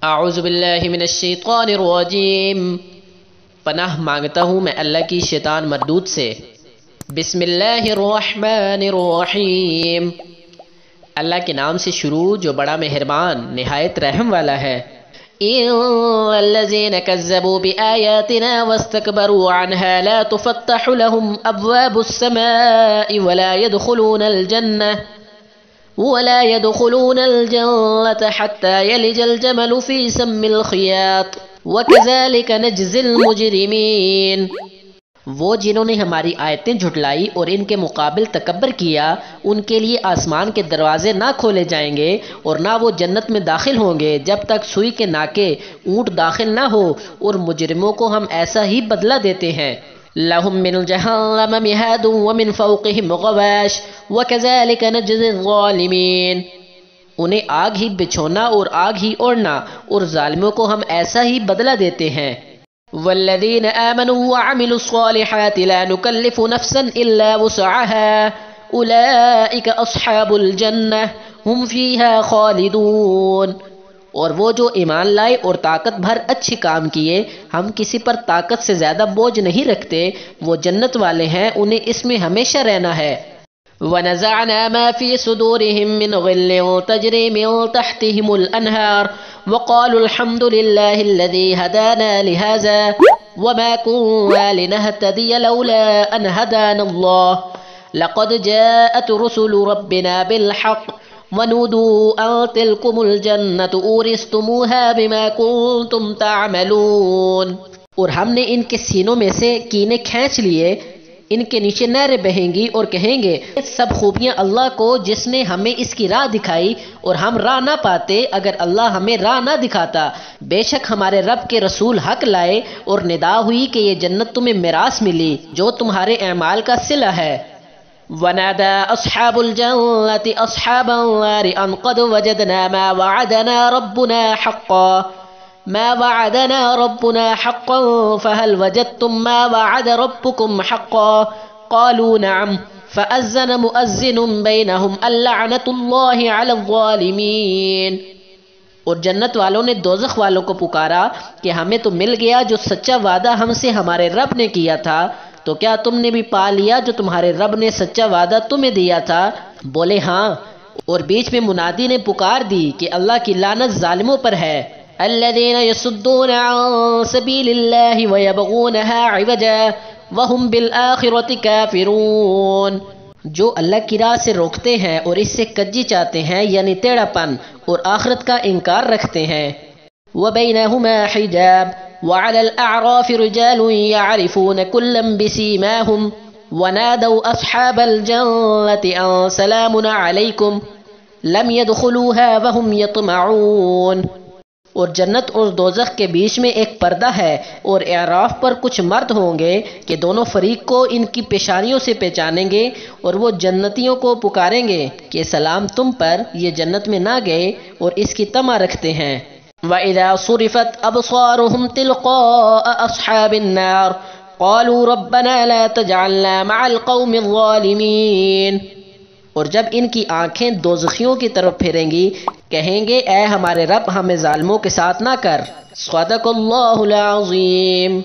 اعوذ باللہ من الشیطان الرجیم، پناہ مانگتا ہوں میں اللہ کی شیطان مردود سے۔ بسم اللہ الرحمن الرحیم، اللہ کے نام سے شروع جو بڑا مہربان نہایت رحم والا ہے۔ الذين كذبوا بآياتنا واستكبروا عنها لا تفتح لهم أبواب السماء ولا يدخلون الجنة حتى يلج الجمل في سم الخياط وكذلك نجزي المجرمين۔ وہ جنہوں نے ہماری آیتیں جھٹلائی اور ان کے مقابل تکبر کیا، ان کے لیے آسمان کے دروازے نہ کھولے جائیں گے اور نہ وہ جنت میں داخل ہوں گے جب تک سوئی کے ناکے اونٹ داخل نہ ہو، اور مجرموں کو ہم ایسا ہی بدلہ دیتے ہیں۔ لَهُم مِّن جَهَنَّمَ مِهَادٌ وَمِن فَوْقِهِمْ غَوَاشٍ وَكَذَلِكَ نَجْزِي الظَّالِمِينَ۔ انہیں آگ ہی بچھونا اور آگ ہی اوڑھنا، اور ظالموں کو ہم ایسا ہی بدلہ دیتے ہیں۔ والذین آمنوا وعملوا الصالحات لا نکلف نفسا الا وسعها اولئک اصحاب الجنہ ہم فیہا خالدون۔ اور وہ جو ایمان لائے اور طاقت بھر اچھے کام کیے، ہم کسی پر طاقت سے زیادہ بوجھ نہیں رکھتے، وہ جنت والے ہیں، انہیں اس میں ہمیشہ رہنا ہے۔ وَنَزَعْنَا مَا فِي صُدُورِهِم مِّنْ غِلٍّ تَجْرِي مِن تَحْتِهِمُ الْأَنْهَارُ وَقَالُوا الْحَمْدُ لِلَّهِ الَّذِي هَدَانَا لِهَذَا وَمَا كُنَّا لِنَهْتَدِيَ لَوْلَا أَنْ هَدَانَا اللَّهُ لَقَدْ جَاءَتْ رُسُلُ رَبِّنَا بِالْحَقِّ وَنُودُوا أَن تِلْكُمُ الْجَنَّةُ أُورِثْتُمُوهَا بِمَا كُنتُمْ تَعْمَلُونَ۔ اور ہم نے ان کے سینوں میں سے کینے کھینچ لیے، ان کے نیچے نہریں بہیں گی اور کہیں گے سب خوبیاں اللہ کو جس نے ہمیں اس کی راہ دکھائی، اور ہم راہ نہ پاتے اگر اللہ ہمیں راہ نہ دکھاتا۔ بے شک ہمارے رب کے رسول حق لائے اور ندا ہوئی کہ یہ جنت تمہیں میراث ملی جو تمہارے اعمال کا صلہ ہے۔ وَنَادَى أَصْحَابُ الْجَنَّةِ أَصْحَابَ النَّارِ أَنْ قَدْ وَجَدْنَا مَا وَعَدَنَا رَبُّنَا حَقًّا فَهَلْ وَجَدتُّم مَّا وَعَدَ رَبُّكُمْ حَقًّا قَالُوا نَعَمْ فَأَذَّنَ مُؤَذِّنٌ بَيْنَهُمْ اللَّعْنَةُ اللَّهِ عَلَى الظَّالِمِينَ۔ اور جنت والوں نے دوزخ والوں کو پکارا کہ ہمیں تو مل گیا جو سچا وعدہ ہم سے ہمارے رب نے کیا تھا، تو کیا تم نے بھی پا لیا جو تمہارے رب نے سچا وعدہ تمہیں دیا تھا؟ بولے ہاں، اور بیچ میں منادی نے پکار دی کہ اللہ کی لعنت ظالموں پر ہے۔ الذين يصدون عن سبيل الله ويبغونها عوجا وهم بالآخرة كافرون، جو اللہ کی راہ سے روکتے ہیں اور اس سے کجی چاہتے ہیں یعنی ٹیڑھا پن، اور آخرت کا انکار رکھتے ہیں۔ وبينهما حجاب وعلى الأعراف رجال يعرفون كلا بسيماهم ونادوا أصحاب الجنة أن سلام عليكم لم يدخلوها وهم يطمعون۔ اور جنت اور دوزخ کے بیچ میں ایک پردہ ہے، اور اعراف پر کچھ مرد ہوں گے کہ دونوں فریق کو ان کی پیشانیوں سے پہچانیں گے، اور وہ جنتیوں کو پکاریں گے کہ سلام تم پر، یہ جنت میں نہ گئے اور اس کی طمع رکھتے ہیں۔ وَإِذَا صُرِفَتْ أَبْصَارُهُمْ تِلْقَاءَ أَصْحَابِ النَّارِ قَالُوا رَبَّنَا لَا تَجْعَلْنَا مَعَ الْقَوْمِ الظَّالِمِينَ۔ اور جب ان کی آنکھیں دوزخیوں کی طرف پھریں گی، کہیں گے اے ہمارے رب ہمیں ظالموں کے ساتھ نہ کر۔ صدق اللہ العظیم۔